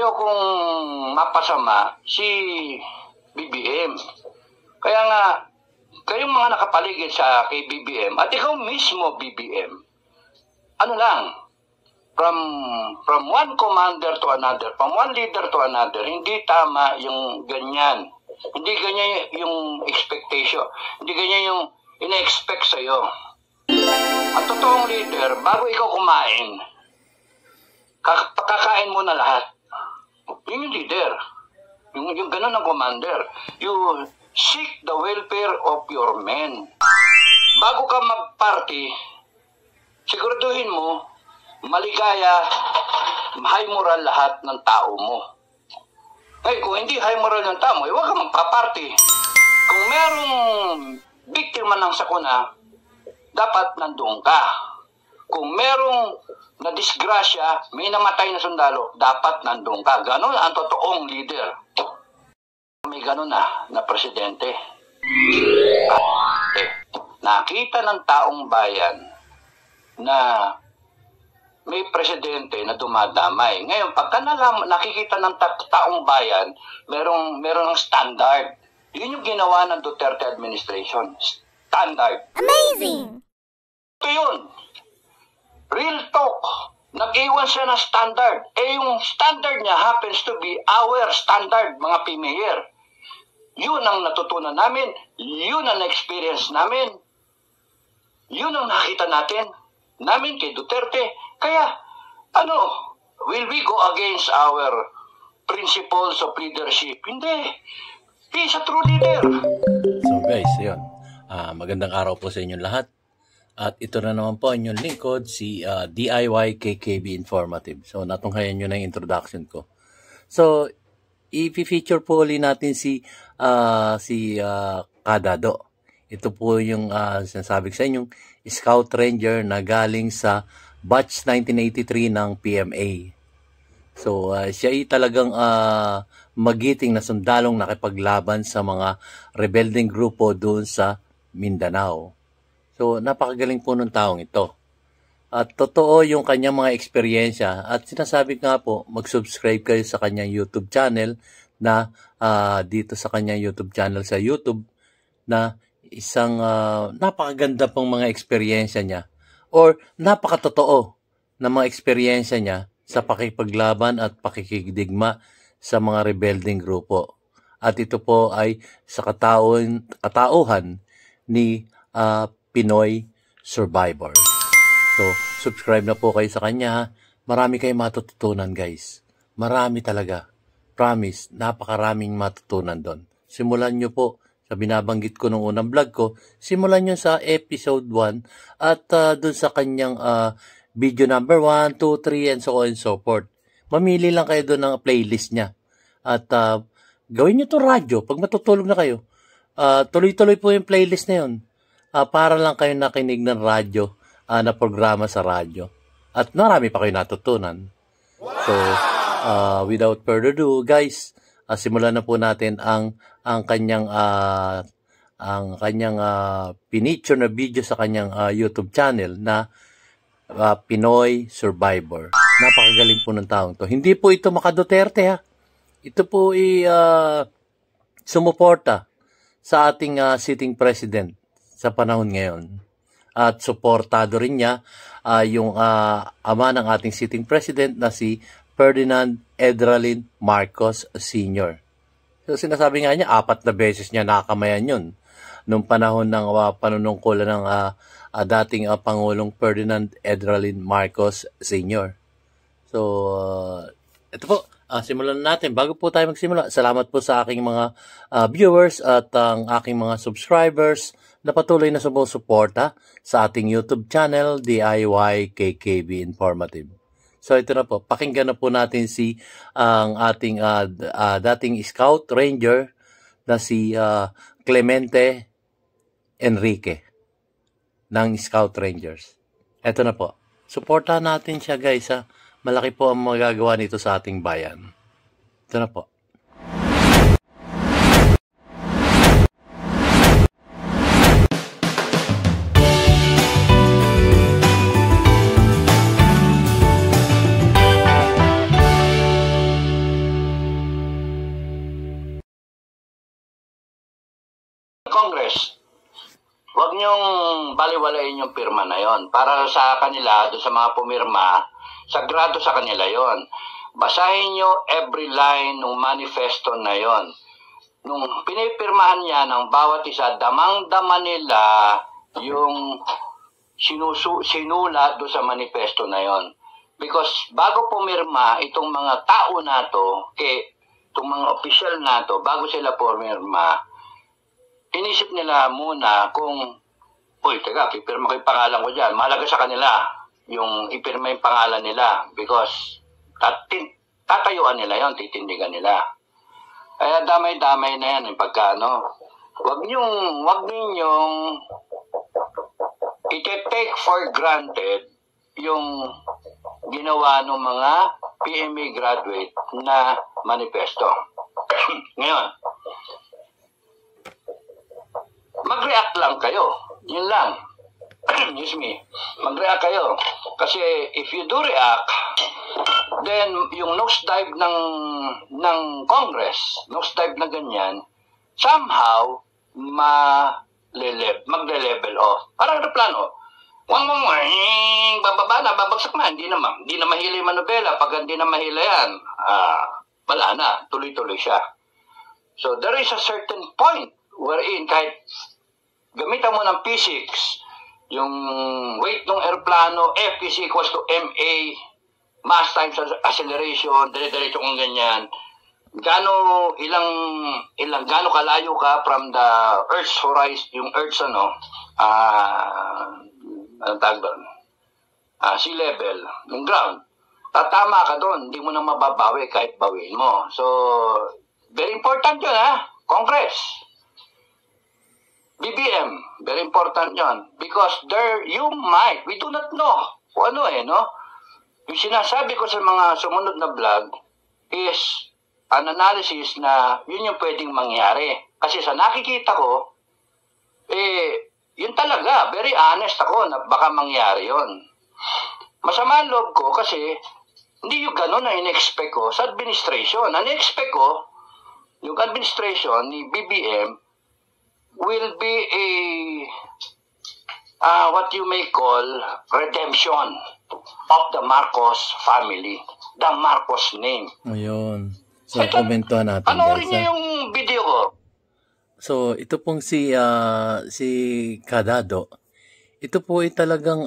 ayokong mapasama si BBM. Kaya nga, kayong mga nakapaligid sa kay BBM, at ikaw mismo BBM, ano lang, from one commander to another, from one leader to another, hindi tama yung ganyan. Hindi ganyan yung expectation. Hindi ganyan yung ina-expect sa'yo. Ang totoong leader, bago ikaw kumain, kakain mo na lahat. Yun yung leader. Yung ganun ang commander. You seek the welfare of your men. Bago ka mag-party, siguraduhin mo, maligaya, high moral lahat ng tao mo. Ay, kung hindi high moral ng tao mo, huwag ka magpa-party. Kung merong biktima ng sakuna, dapat nandoon ka. Kung merong na-disgrasya, may namatay na sundalo, dapat nandoon ka. Ganon ang totoong leader. May ganon na presidente. Nakita ng taong bayan na may presidente na dumadamay. Ngayon, pagka nakikita ng taong bayan, merong standard. Yun yung ginawa ng Duterte administration. Standard. Amazing! Ito yun. Real talk. Nag-iwan siya ng standard. Yung standard niya happens to be our standard, mga P-Mayor. Yun ang natutunan namin. Yun ang experience namin. Yun ang nakita namin kay Duterte. Kaya, will we go against our principles of leadership? Hindi. He's a true leader. So guys, yun. Magandang araw po sa inyong lahat. At ito na naman po inyong lingkod, si DIY KKB Informative. So natunghayan nyo na yung introduction ko. So, i-feature po ulit natin si Kadado. Ito po yung sinasabi ko sa inyong Scout Ranger na galing sa batch 1983 ng PMA. So, siya ay talagang magiting na sundalong nakipaglaban sa mga rebelding grupo doon sa Mindanao. So, napakagaling po ng taong ito. At totoo yung kanyang mga eksperyensya. At sinasabi nga po, mag-subscribe kayo sa kanyang YouTube channel na dito sa kanyang YouTube channel sa YouTube na isang napakaganda pong mga eksperyensya niya or napakatotoo na mga eksperyensya niya sa pakipaglaban at pakikigdigma sa mga rebelding grupo. At ito po ay sa katauhan ni Pinoy Survivor. So, subscribe na po kayo sa kanya. Marami kayong matututunan, guys. Marami talaga. Promise, napakaraming matutunan doon. Simulan nyo po sa binabanggit ko nung unang vlog ko. Simulan nyo sa episode 1 at doon sa kanyang video number 1, 2, 3, and so on and so forth. Mamili lang kayo doon ng playlist niya. At gawin nyo to radyo. Pag matutulog na kayo, tuloy-tuloy po yung playlist na yun. Para lang kayo nakinig ng radyo na programa sa radyo. At marami pa kayo natutunan. So, without further ado, guys, simulan na po natin ang kanyang pinicture na video sa kanyang YouTube channel na Pinoy Survivor. Napakagaling po ng taong to. Hindi po ito maka-Duterte, ha. Ito po ay sumuporta sa ating sitting president sa panahon ngayon. At suportado rin niya yung ama ng ating sitting president na si Ferdinand Edralin Marcos Sr. So sinasabi nga niya, 4 na beses niya nakakamayan yun nung panahon ng panunungkulan ng dating Pangulong Ferdinand Edralin Marcos Sr. So, ito po, simulan natin. Bago po tayo magsimula, salamat po sa aking mga viewers at ang aking mga subscribers na patuloy na sumusuporta sa ating YouTube channel, DIY KKB Informative. So ito na po, pakinggan na po natin ang ating dating Scout Ranger na si Clemente Enrique ng Scout Rangers. Ito na po, suportahan natin siya, guys, ha. Malaki po ang magagawa nito sa ating bayan. Ito na po. Congress, huwag niyong baliwalain yung pirma na yon. Para sa kanila, doon sa mga pumirma, sagrado sa kanila yon. Basahin niyo every line ng manifesto na yon. Nung pinipirmahan niya ng bawat isa, damang-dama nila yung sinulat doon sa manifesto na yon. Because bago pumirma itong mga tao na to, itong mga opisyal na to, bago sila pumirma, inisip nila muna kung, uy, teka, ipirma ko yung pangalan ko dyan. Mahalaga sa kanila yung ipirma yung pangalan nila because tatayuan nila yon, titindigan nila. Kaya damay-damay na yan yung pagka, Huwag ninyong ite-take for granted yung ginawa ng mga PMA graduate na manifesto. Ngayon, mag-react lang kayo. Yun lang. Excuse me. Mag-react kayo. Kasi if you do react, then yung nosedive ng Congress, nosedive na ganyan, somehow magle-level off. Parang aeroplano. Bababa na, babagsak na. Hindi na mahila yung manobela. Pag hindi na mahila yan, wala na. Tuloy-tuloy siya. So there is a certain point wherein kahit gamitan mo ng physics, yung weight ng aeroplano, F is equals to ma, mass times acceleration, dire-diretso kung ganyan. Gano kalayo ka from the Earth's horizon, yung Earth's sea level, yung ground. Tatama ka doon, hindi mo na mababawi kahit bawiin mo. So, very important yun, Congress. BBM, very important yun. Because we do not know kung ano Yung sinasabi ko sa mga sumunod na vlog is an analysis na yun yung pwedeng mangyari. Kasi sa nakikita ko, yun talaga, very honest ako na baka mangyari yun. Masama ang loob ko kasi hindi yung gano'n na in-expect ko sa administration. Ang in-expect ko, yung administration ni BBM will be what you may call redemption of the Marcos family, the Marcos name. Ayun. So, komentuhan natin. Panoorin niyo yung video ko. So, ito pong si Cadado. Ito po ay talagang,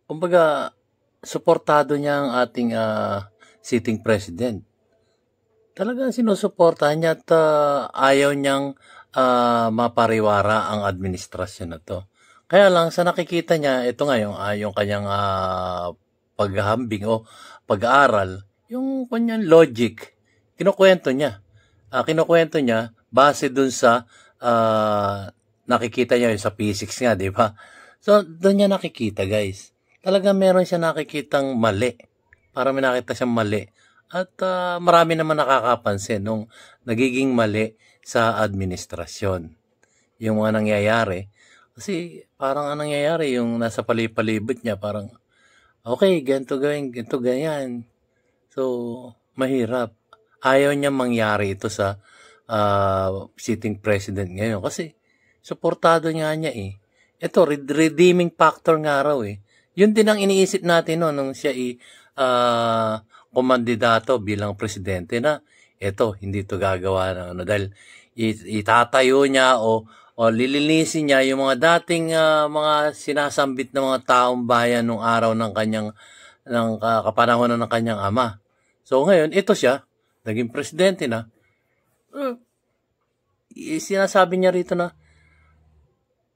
kumbaga, suportado niya ang ating sitting president. Talagang sinusuportahan niya at ayaw niyang mapariwara ang administrasyon na to. Kaya lang, sa nakikita niya, ito nga yung kanyang paghahambing o pag-aaral, yung kanyang logic, kinukwento niya. Kinukwento niya base dun sa nakikita niya sa physics nga, di ba? So, doon niya nakikita, guys. Talagang meron siya nakikitang mali. Parang may nakita siyang mali. At marami naman nakakapansin nung nagiging mali sa administrasyon. Yung mga nangyayari. Kasi parang ang nangyayari, yung nasa palibot niya, parang, okay, ganito gawin, ganito ganyan. So, mahirap. Ayaw niya mangyari ito sa sitting president ngayon. Kasi, suportado niya Ito, redeeming factor nga raw Yun din ang iniisip natin nung siya kumandidato bilang presidente na ito, hindi to gagawa dahil itatayo niya o lilinisin niya yung mga dating mga sinasambit ng mga taong bayan nung araw ng kapanahonan ng kanyang ama. So ngayon, ito siya, naging presidente na. Sinasabi niya rito na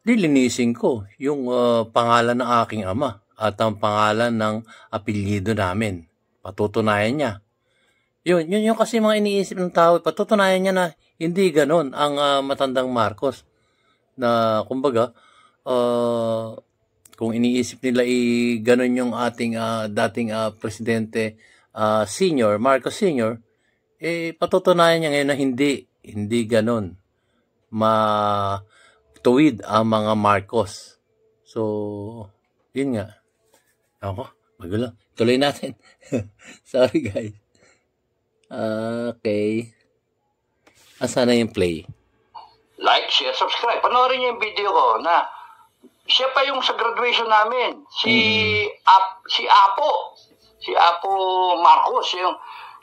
lilinisin ko yung pangalan ng aking ama at ang pangalan ng apelyido namin. Patutunayan niya. Yun kasi mga iniisip ng tao. Patutunayan niya na hindi ganon ang matandang Marcos. Na kumbaga, kung iniisip nila ganon yung ating dating presidente senior, Marcos Senior, patutunayan niya ngayon na hindi ganon matuwid ang mga Marcos. So, yun nga. Ako, magulo. Tuloy natin. Sorry, guys. Okay. Asa na yung play? like, share, subscribe. Panoorin niyo yung video ko na siya pa yung sa graduation namin. Si Apo Marcos,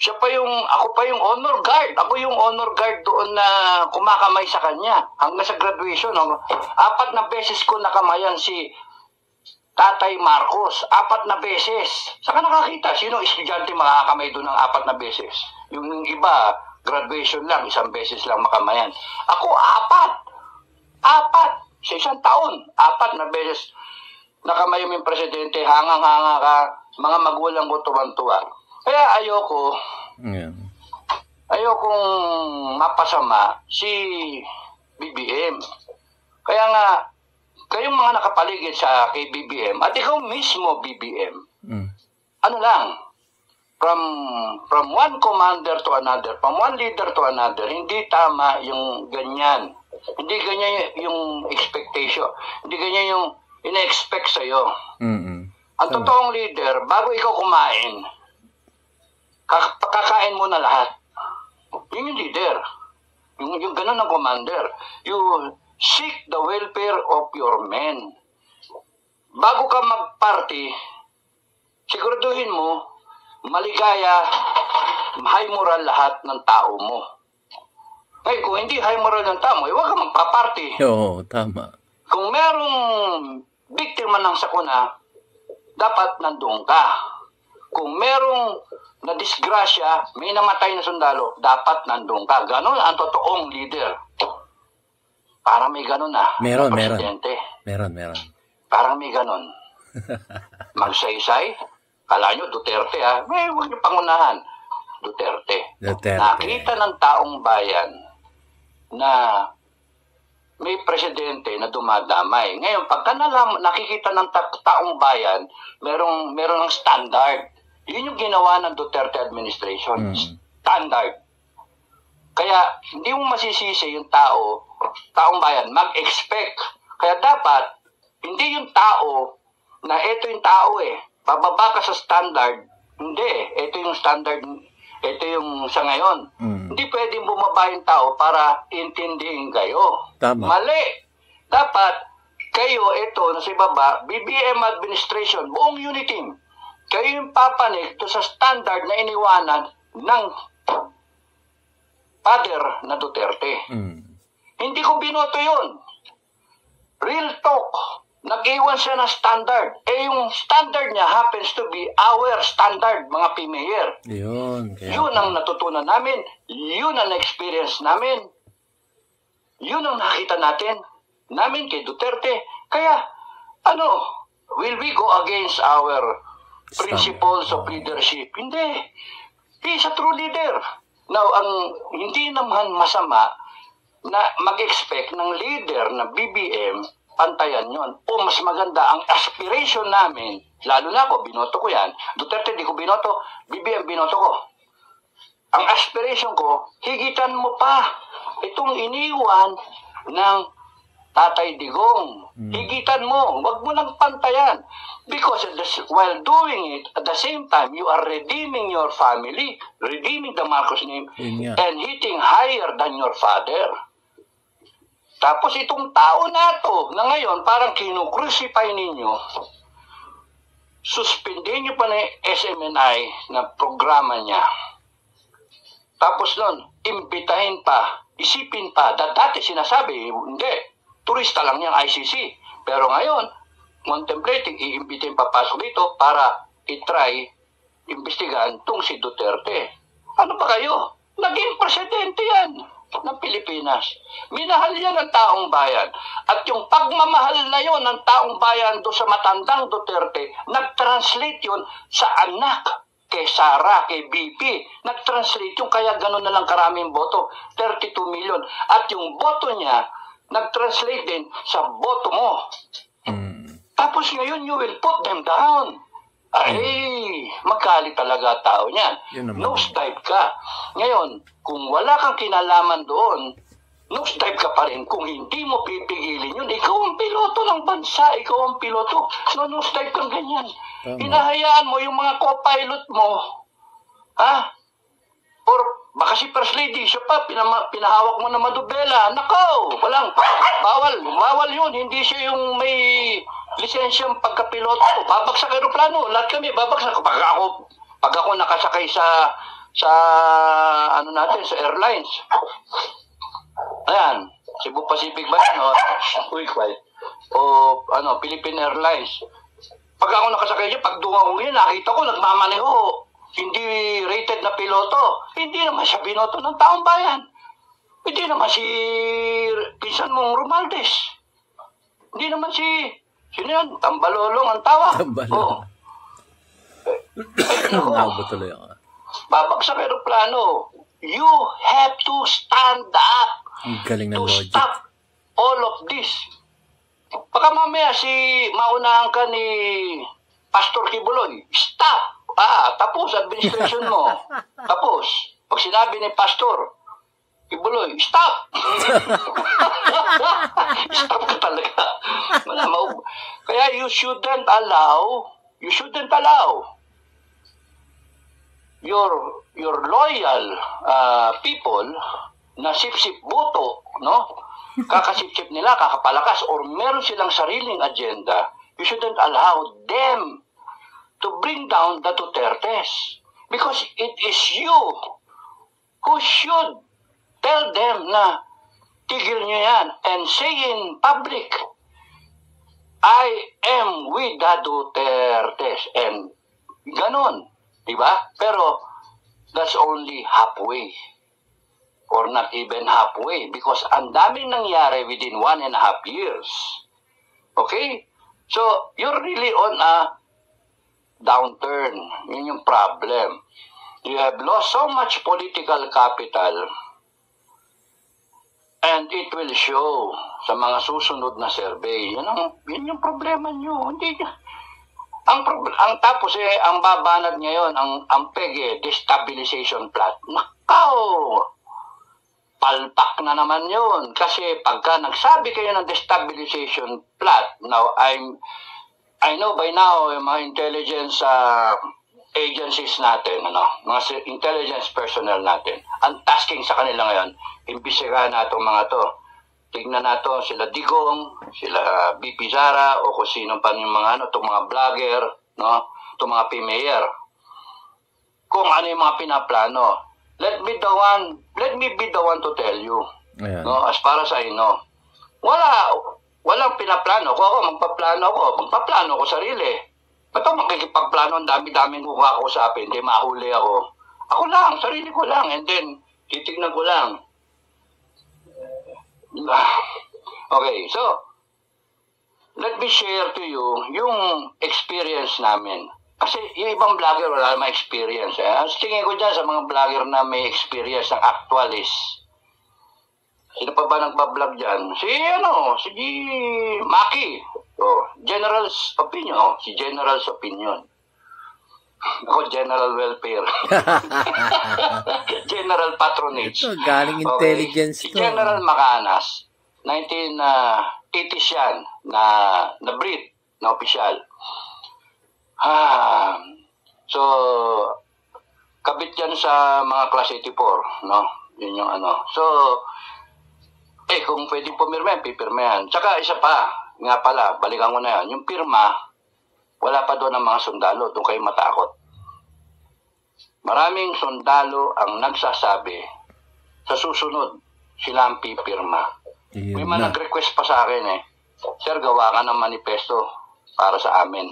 siya pa yung, ako pa yung honor guard. Ako yung honor guard doon na kumakamay sa kanya hanggang sa graduation. 4 na beses ko nakamayan si Tatay Marcos. 4 na beses. Saka nakakita, sino estudyante makakamay doon ng 4 na beses? Yung iba, graduation lang, 1 beses lang makamayan. Ako, 4 sa 1 taon, 4 na beses nakamayam yung presidente, hangang-hanga ka, mga magulang ko tuwan-tuwa. Kaya ayokong mapasama si BBM. Kaya nga, kayong mga nakapaligid sa kay BBM, at ikaw mismo BBM, ano lang, from one commander to another, from one leader to another, hindi tama yung ganyan. Hindi ganyan yung expectation. Hindi ganyan yung ina-expect sa'yo. Ang totoong leader, bago ikaw kumain, kakain mo na lahat. Yun yung leader. Yung ganun ng commander. You seek the welfare of your men. Bago ka mag-party, siguraduhin mo, maligaya, high moral lahat ng tao mo. Ngayon, kung hindi high moral ng tao mo, huwag ka magpa-party. Oo, tama. Kung merong biktima ng sakuna, dapat nandun ka. Kung merong na-disgrasya, may namatay na sundalo, dapat nandun ka. Ganon ang totoong leader. Parang may ganon Meron. Parang may ganon. Magsaysay, kala nyo Duterte huwag nyo pangunahan. Duterte. Nakita ng taong bayan na may presidente na dumadamay. Ngayon, pagka nakikita ng taong bayan, merong ng standard. Yun yung ginawa ng Duterte administration. Standard. Kaya, hindi mo masisisi yung taong bayan, mag-expect. Kaya dapat, hindi yung tao na ito yung tao bababa ka sa standard. Hindi. Ito yung standard. Ito yung sa ngayon. Hindi pwedeng bumaba yung tao para intindihin kayo. Tama. Mali. Dapat kayo, ito na sa baba, BBM administration, buong unit team, kayo yung papanig to sa standard na iniwanan ng father na Duterte. Hindi ko binoto yun. Real talk. Nag-iwan siya ng standard. Yung standard niya happens to be our standard, mga P-Mayor. Yun ang natutunan namin. Yun ang experience namin. Yun ang nakita namin kay Duterte. Kaya, will we go against our principles of leadership? Hindi. He is a true leader. Now, hindi naman masama na mag-expect ng leader na BBM pantayan yon. O mas maganda, ang aspiration namin, lalo na ako, binoto ko yan. Duterte, di ko binoto. BBM, binoto ko. Ang aspiration ko, higitan mo pa itong iniwan ng Tatay Digong. Higitan mo. Huwag mo nang pantayan. Because while doing it, at the same time, you are redeeming your family, redeeming the Marcos name, and hitting higher than your father. Tapos itong tao na to, na ngayon parang kinukrucify ninyo, suspendin nyo pa na SMNI na programa niya. Tapos nun, imbitahin pa, isipin pa, dati sinasabi, hindi, turista lang yung ICC. Pero ngayon, contemplating, iimbitahin papasok dito para itry, imbestigahan tong si Duterte. Ano pa kayo? Naging presidente yan ng Pilipinas. Minahal yan ng taong bayan. At yung pagmamahal na yon ng taong bayan do sa matandang Duterte, nag-translate yun sa anak kay Sara, kay BP. Nag-translate yung kaya gano'n na lang karaming boto, 32 million. At yung boto niya, nag-translate din sa boto mo. Tapos ngayon, you will put them down. Ay, magkali talaga tao niyan. Nosedive ka. Ngayon, kung wala kang kinalaman doon, nosedive ka pa rin. Kung hindi mo pipigilin yun, ikaw ang piloto ng bansa, ikaw ang piloto. So, nosedive kang ganyan. Hinahayaan mo yung mga co-pilot mo, or baka si First Lady, siya pa, pinahawak mo na madubela. Nako, bawal yun. Hindi siya yung may lisensyang pagkapiloto. Babagsak aeroplano. Lahat kami, babagsak. Pag ako nakasakay sa ano natin, sa airlines. Ayan, Cebu Pacific ba yan? O Philippine Airlines. Pag ako nakasakay dyan, pag dungaw ko yun, nakita ko, nagmamaneho. Hindi rated na piloto. Hindi naman siya binoto ng taong bayan. Hindi naman si pinsan mong Romaldes. Hindi naman sino yan? Tambalolong ang tawag. Tambalolong. Nabo tuloy ako. Babagsak aeroplano. You have to stand up. Ang galing ng to logic. Stop all of this. Baka mamaya maunahan ka ni Pastor Kibuloy. Stop! Tapos administration mo. Tapos, pag sinabi ni Pastor Kibuloy, stop! Stop ka talaga. Kaya you shouldn't allow your loyal people na sip-sip buto, no? Kakasip-sip nila, kakapalakas, or meron silang sariling agenda, you shouldn't allow them to bring down the Dutertes. Because it is you who should tell them na tigil nyo yan and say in public, I am with the Dutertes. And ganon, diba? Pero that's only halfway. Or not even halfway, because ang daming nangyari within 1.5 years. Okay? So, you're really on a downturn. Yun yung problem. You have lost so much political capital, and it will show sa mga susunod na survey. Yun yung problema nyo. Hindi ang tapos ang babanat ngayon, ang PEG, destabilization plot. Nakaw! Palpak na naman yun. Kasi pagka nagsabi kayo ng destabilization plot, now I know by now yung mga intelligence agencies natin, mga intelligence personnel natin, ang tasking sa kanila ngayon, imbisigahan na itong mga to. Tignan nato sila Digong, sila BP Zara, o kung sino pa yung mga itong mga vlogger, no? Itong mga PMayor. Kung ano yung mga pinaplano. Let me be the one to tell you. Ayan. No, as far as I know. Walang pinaplano. Kung ako magpaplano ako sarili. Ba't ako makikipagplano, ang dami-daming kakausapin, hindi mahuli ako. Ako lang, sarili ko lang, and then titignan ko lang. Okay, so let me share to you yung experience namin. Kasi yung ibang vlogger wala naman experience. Ang tingin ko dyan sa mga vlogger na may experience ng actualist. Sino pa ba nagbablog dyan? Si Maki. General's opinion. Si General's opinion. Ako, General Welfare. General Patronage. Ito, galing intelligence Si to. General Macanas. 1980s yan na breed, na opisyal. So, kabit yan sa mga class 84, no? Yun yung So, kung pwedeng pumirma yan, pipirma yan. Tsaka isa pa, nga pala, balikan ko na yan. Yung pirma, wala pa doon ang mga sundalo, doon kayo matakot. Maraming sundalo ang nagsasabi, sa susunod, sila ang pipirma. May mga nag-request pa sa akin Sir, gawa ka ng manifesto para sa amin.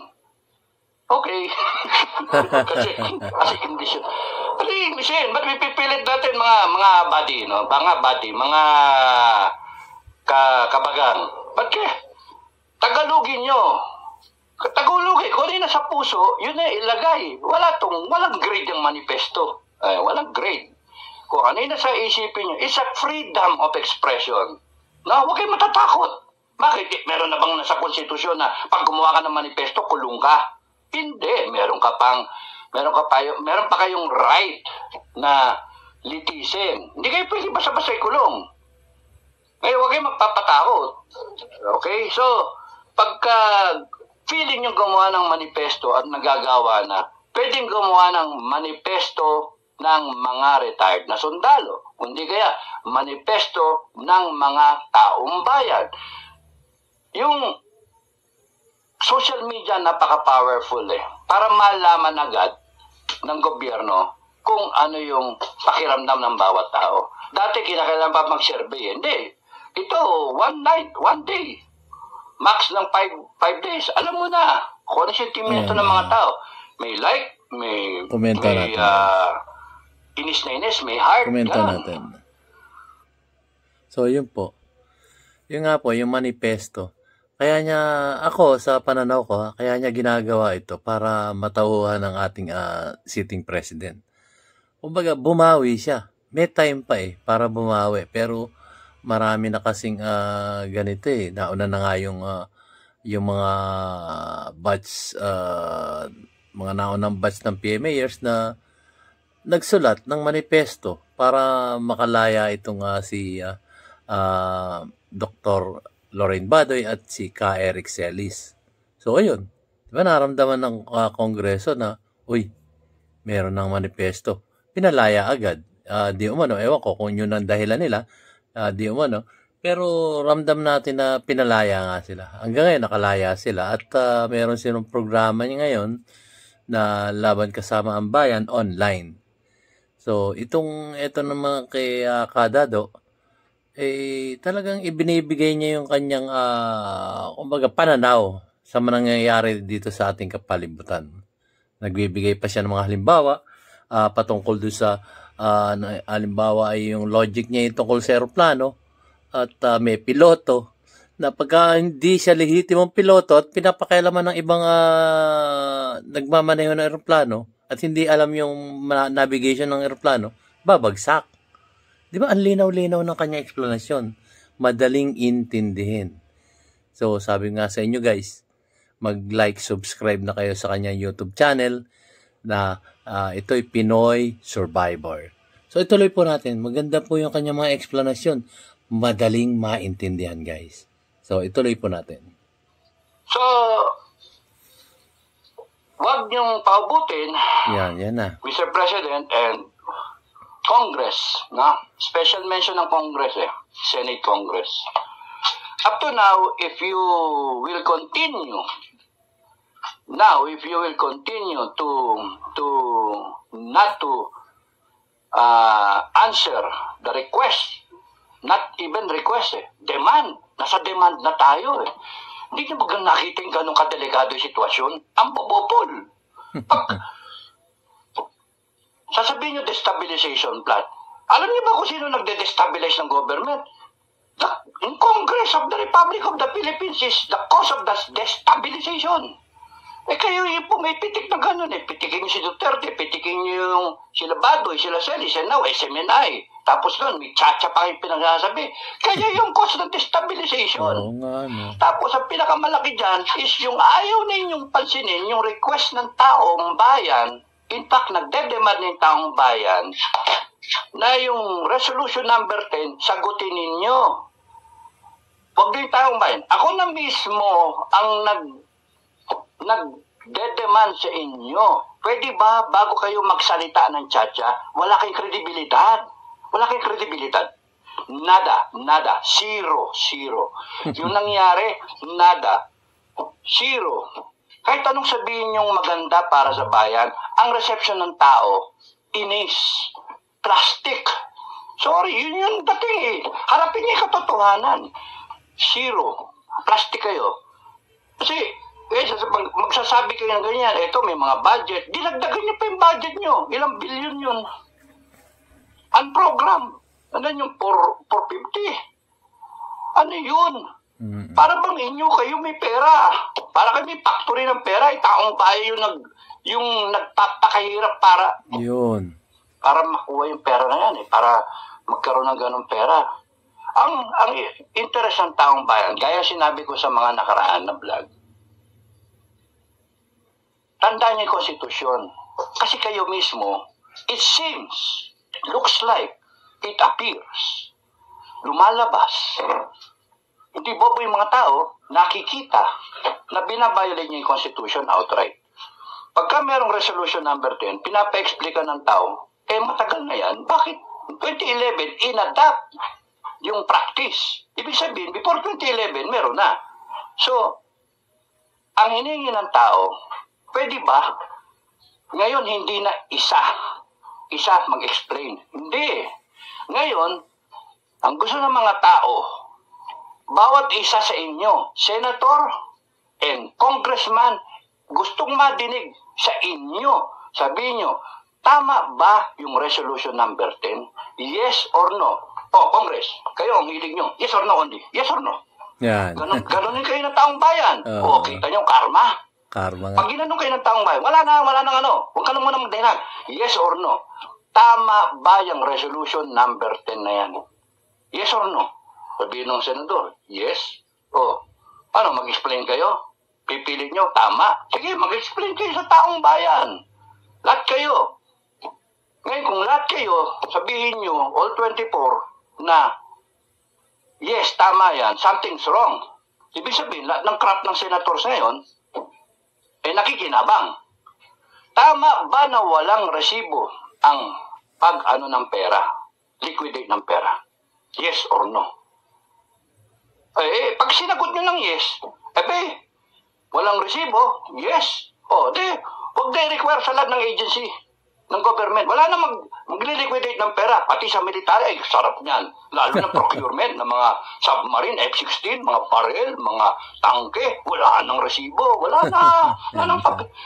Okay. kasi hindi siya. Listen, ba't pipilit natin mga buddy, no? Mga kabagang. Ba't Tagalogin nyo. Tagalogin. Kung na sa puso, yun na ilagay. Walang grade yung manifesto. Walang grade. Kung ano na sa isipin nyo, it's a freedom of expression. No, huwag kayo matatakot. Bakit? Meron na bang nasa konstitusyon na pag gumawa ka ng manifesto, kulong ka? Hindi. Meron pa kayong right na litisin. Hindi kayo pwede basta-basta kulong. Ngayon, huwag kayo magpapatakot. Okay? So, pagka feeling nyo gumawa ng manifesto at nagagawa na, pwedeng gumawa ng manifesto ng mga retired na sundalo, kundi kaya manifesto ng mga taong bayan. Yung social media napaka-powerful para malaman agad ng gobyerno kung ano yung pakiramdam ng bawat tao. Dati kinakailangan pa mag-survey. Hindi. Ito, one night, one day. Max ng 5 days. Alam mo na kung ano sentimento ng mga tao. May like, may Komento natin. Inis na inis, may heart. Komento natin. So, yun po. Yun nga po, yung manifesto. Kaya niya, ako sa pananaw ko, kaya niya ginagawa ito para matauhan ng ating sitting president. Kumbaga, bumawi siya. May time pa para bumawi. Pero marami na kasing ganito Nauna na nga yung mga batch, mga naunang batch ng PMAers na nagsulat ng manifesto para makalaya itong si Dr. Lorraine Badoy at si Ka Eric Celis. So, ayun. Diba naramdaman ng Kongreso na, uy, meron ng manifesto. Pinalaya agad. Di umano, ewan ko kung yun ang dahilan nila. Di umano. Pero ramdam natin na pinalaya nga sila. Hanggang ngayon, nakalaya sila. At meron silang programa ngayon na Laban Kasama ang Bayan online. So, ito naman kay Kadado, talagang ibinibigay niya yung kanyang kumbaga pananaw sa mga nangyayari dito sa ating kapalibutan. Nagbibigay pa siya ng mga halimbawa patungkol doon sa halimbawa ay yung logic niya tungkol sa eroplano at may piloto na pagka hindi siya lehitimong piloto at pinapakailaman ng ibang nagmamaneho ng eroplano at hindi alam yung navigation ng eroplano, babagsak. Di ba, ang linaw-linaw ng kanyang eksplanasyon. Madaling intindihin. So, sabi nga sa inyo guys, mag-like, subscribe na kayo sa kanyang YouTube channel na ito'y Pinoy Survivor. So, ituloy po natin. Maganda po yung kanyang mga eksplanasyon. Madaling maintindihan guys. So, ituloy po natin. So, wag niyong paubutin. Yan na. Mr. President and Congress, special mention ng Congress Senate Congress. Up to now, if you will continue to not to answer the request, not even request, demand, nasa demand na tayo Hindi niyo ba nakita yung ganong kadelikado yung sitwasyon? Ang bobopol. Sasabihin nyo, destabilization plan. Alam niyo ba kung sino nagde-destabilize ng government? In Congress of the Republic of the Philippines is the cause of the destabilization. Kayo yung pumipitik na gano'n Pitikin niyo si Duterte, pitikin niyo yung sila Badoy, sila Celis, and now SMNI. Tapos nun, may tsa-tsa pa kayong pinagsasabi. Kaya yung cause ng destabilization. Oo nga, no. Tapos ang pinakamalaki dyan is yung ayaw ninyong pansinin yung request ng taong bayan. In fact, nagdedemand ng taong bayan na yung resolution number 10, sagutin ninyo. Huwag din taong bayan. Ako na mismo ang nagdedemand sa inyo. Pwede ba bago kayo magsalita ng tsa-tsa, wala kayong kredibilidad? Wala kayong kredibilidad. Nada. Zero. Yung nangyari, nada. Zero. Kahit anong sabihin yung maganda para sa bayan, ang reception ng tao, inis. Plastic. Sorry, yun yung dating Harapin niya yung katotohanan. Zero. Plastic kayo. Kasi, magsasabi kayo ng ganyan, eto may mga budget, dinagdagan niyo pa yung budget niyo. Ilang billion yun. Ang program, ano yung 450? Ano yun? Para bang inyo kayo may pera? Para kayo may factory ng pera, taong bayan yung nagpapakahirap para makuha yung pera na yan para magkaroon ng ganong pera. Ang interest ng taong bayan, gaya sinabi ko sa mga nakaraan na vlog, tandaan niyo yung konstitusyon. Kasi kayo mismo, it seems, looks like, it appears, lumalabas. Hindi bobo yung mga tao, nakikita na binabiolate niya yung Constitution outright. Pagka merong resolution number 10, pinapa-explica ng tao, eh matagal na yan, bakit 2011 inadapt yung practice? Ibig sabihin, before 2011, meron na. So, ang hinihingi ng tao, pwede ba, ngayon hindi na isa mag-explain. Hindi. Ngayon, ang gusto ng mga tao, bawat isa sa inyo, senator and congressman, gustong madinig sa inyo. Sabihin nyo, tama ba yung resolution number 10? Yes or no? Oh, Congress, kayo ang hilig nyo. Yes or no only? Yes or no? Yan. Ganunin kayo ng taong bayan. Oo. Kita nyo, karma. Karma nga. Pag ginanong kayo ng taong bayan, wala na ano. Huwag ka na muna magdahilan. Yes or no? Tama ba yung resolution number 10 na yan? Yes or no? Sabihin ng senador, yes. O, ano, mag-explain kayo? Pipilit nyo, tama. Sige, mag-explain kayo sa taong bayan. Lahat kayo. Ngayon, kung lahat kayo, sabihin nyo, all 24, na yes, tama yan, something's wrong. Ibig sabihin, lahat ng crap ng senators ngayon, eh nakikinabang. Tama ba na walang resibo ang pag-ano ng pera? Liquidate ng pera? Yes or no? Eh, pag sinagot nyo ng yes, walang resibo? Yes. O, huwag na i-require sa lahat ng agency, ng government. Wala na mag-liquidate ng pera. Pati sa military, sarap niyan. Lalo na procurement ng mga submarine, F-16, mga barrel, mga tangke. Wala nang resibo. Wala na.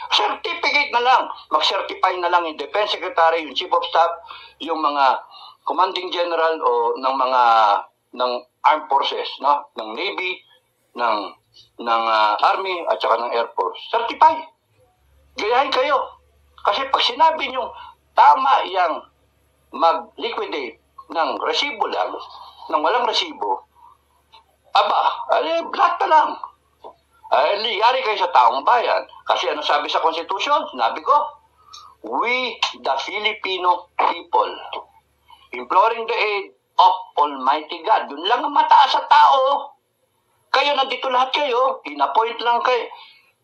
Certificate na lang. Mag-certify na lang yung Defense Secretary, yung Chief of Staff, yung mga Commanding General o ng Armed Forces, no? Ng Navy, ng Army, at saka ng Air Force. Certify. Gayahin kayo. Kasi pag sinabi nyo, tama yang mag-liquidate ng resibo lang, ng walang resibo, lahat na lang. Yari kayo sa taong bayan. Kasi ano sabi sa Constitution? Sinabi ko, we, the Filipino people, imploring the aid of Almighty God. Yun lang ang mataas sa tao. Kayo, nandito lahat kayo, in-appoint lang kayo.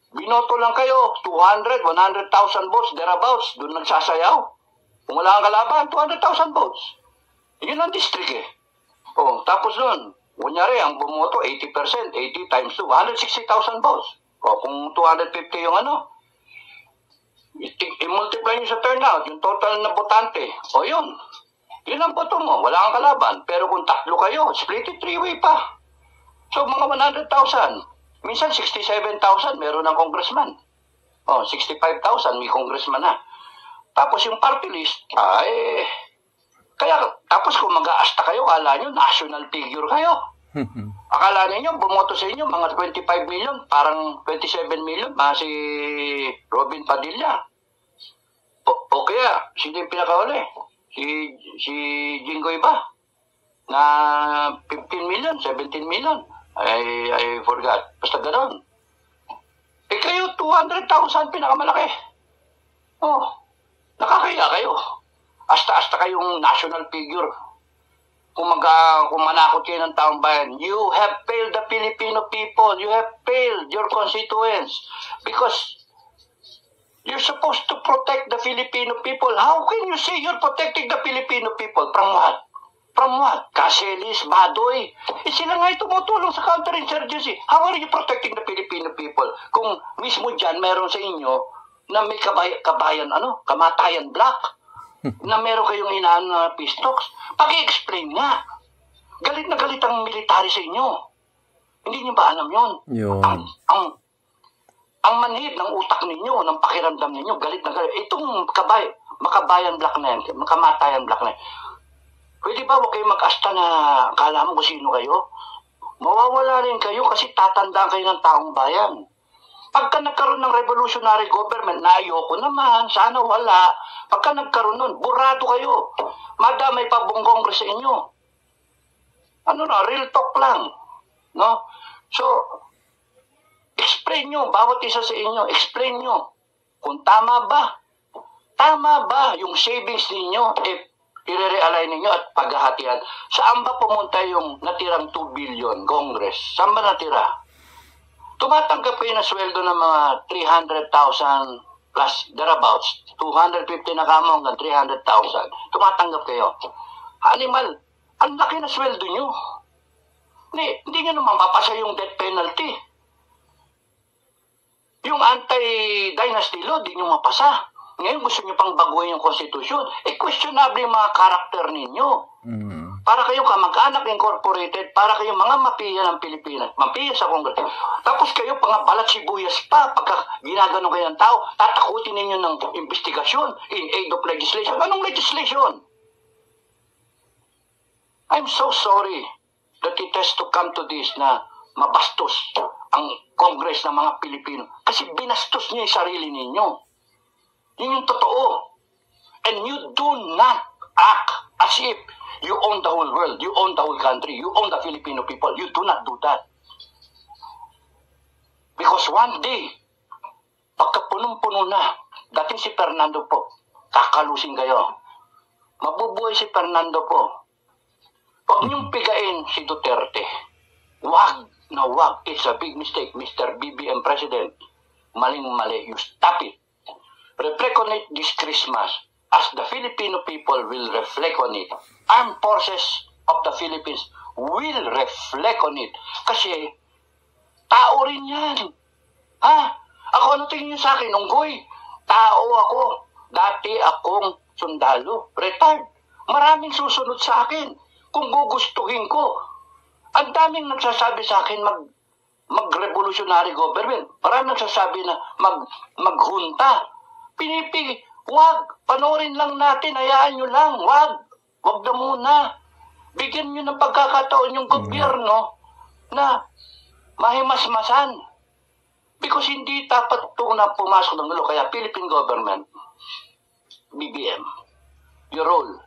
Binoto lang kayo, 200, 100,000 votes, thereabouts, doon nagsasayaw. Kung wala kang kalaban, 200,000 votes. Yun ang district eh. O, tapos nun, kunyari, ang bumoto, 80%, 80 times 2, 160,000 votes. O, kung 250 yung ano, i-multiply nyo sa turnout, yung total na botante. O, yun. Yun ang boto mo, wala kang kalaban. Pero kung tatlo kayo, split it 3-way pa. So, mga 100,000. Minsan 67,000 meron ng congressman. 65,000 may congressman na. Tapos yung party list, kaya tapos kung mag-aasta kayo, akala nyo national figure kayo. Akala ninyo bumoto sa inyo mga 25 million, parang 27 million, si Robin Padilla. O kaya, sino yung pinakahuli? Si Jinggoy ba? Na 15 million, 17 million. I forgot. Basta gano'n. Kayo, 200,000 pinakamalaki. Nakakaya kayo. Asta-asta kayong national figure. Kung manakot kayo ng taong bayan, you have failed the Filipino people. You have failed your constituents. Because you're supposed to protect the Filipino people. How can you say you're protecting the Filipino people? From what? From what? Caselis, Badoy. Sila nga tumutulong sa counterinsurgency. How are you protecting the Filipino people? Kung mismo dyan, meron sa inyo na may kamatayan black, na meron kayong hinaan na pistoks. Pag-i-explain nga. Galit na galit ang military sa inyo. Hindi niyo ba alam yun? Ang manhid ng utak ninyo, ng pakiramdam ninyo, galit na galit. Itong makabayan black na yan, makamatayan black na yan. Pwede ba huwag kayo mag-asta na akala mo kung sino kayo? Mawawala rin kayo kasi tatandaan kayo ng taong bayan. Pagka nagkaroon ng revolutionary government, na ayoko naman, sana wala. Pagka nagkaroon nun, burado kayo. Madamay pa buong kongres sa inyo. Real talk lang. No? So, explain nyo, bawat isa sa inyo, explain nyo. Kung tama ba yung savings ninyo, i-realign ninyo at paghahatian. Saan ba pumunta yung natirang 2 billion, Congress? Saan ba natira? Tumatanggap kayo ng sweldo ng mga 300,000 plus thereabouts, 250 na kamo hanggang 300,000. Tumatanggap kayo. Animal, ang laki na sweldo nyo. Hindi nyo naman mapasa yung death penalty. Yung anti-dynasty law, di nyo mapasa. Ngayon gusto nyo pang baguhin yung konstitusyon. Questionable yung mga karakter ninyo. Para kayong kamag-anak incorporated, para kayong mga mapiya ng Pilipinas, mapiya sa Kongreso. Tapos kayo pang balat sibuyas pa, pagka ginagano kayo ng tao, tatakutin ninyo ng investigasyon in aid of legislation. Anong legislation? I'm so sorry that it has to come to this na mabastos ang Congress ng mga Pilipino. Kasi binastos niyo yung sarili ninyo. Yun yung totoo. And you do not act as if you own the whole world, you own the whole country, you own the Filipino people. You do not do that. Because one day, pagka punong-puno na, dating si Fernando po, kakalusin kayo. Mabubuhay si Fernando po. Huwag niyong pigain si Duterte. Wag na wag. It's a big mistake, Mr. BBM President. Maling-mali. You stop it. Reflect on it this Christmas as the Filipino people will reflect on it. Armed forces of the Philippines will reflect on it. Kasi, tao rin yan. Ha? Ako, ano tingin niyo sa akin? Unggoy. Tao ako. Dati akong sundalo. Retired. Maraming susunod sa akin. Kung gugustuhin ko. Ang daming nagsasabi sa akin mag-revolutionary government. Maraming nagsasabi na maghunta. Pinipig, wag, panoorin lang natin, hayaan nyo lang, wag na muna. Bigyan nyo ng pagkakataon yung gobyerno na mahimasmasan. Because hindi dapat ito na pumasok ng gulo. Kaya Philippine government, BBM, your role,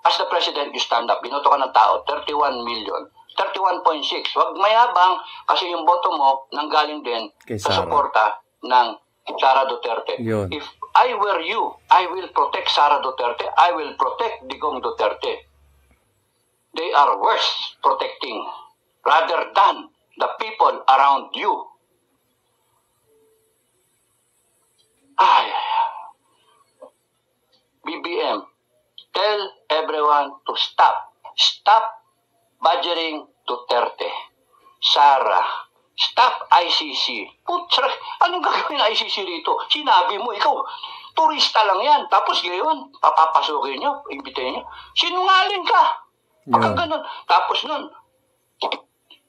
as the president, you stand up. Binoto ka ng tao, 31 million. 31.6. Wag mayabang kasi yung boto mo nanggaling din sa suporta ng Sara Duterte. Yun. If I were you, I will protect Sara Duterte. I will protect Digong Duterte. They are worth protecting rather than the people around you. BBM, tell everyone to stop. Stop badgering Duterte. Sara, stop ICC. Putra, anong gagawin ng ICC rito? Sinabi mo, ikaw, turista lang yan. Tapos ngayon, papapasukin nyo, imbitahin nyo. Sinungaling ka. Pagka ganun. Tapos nun,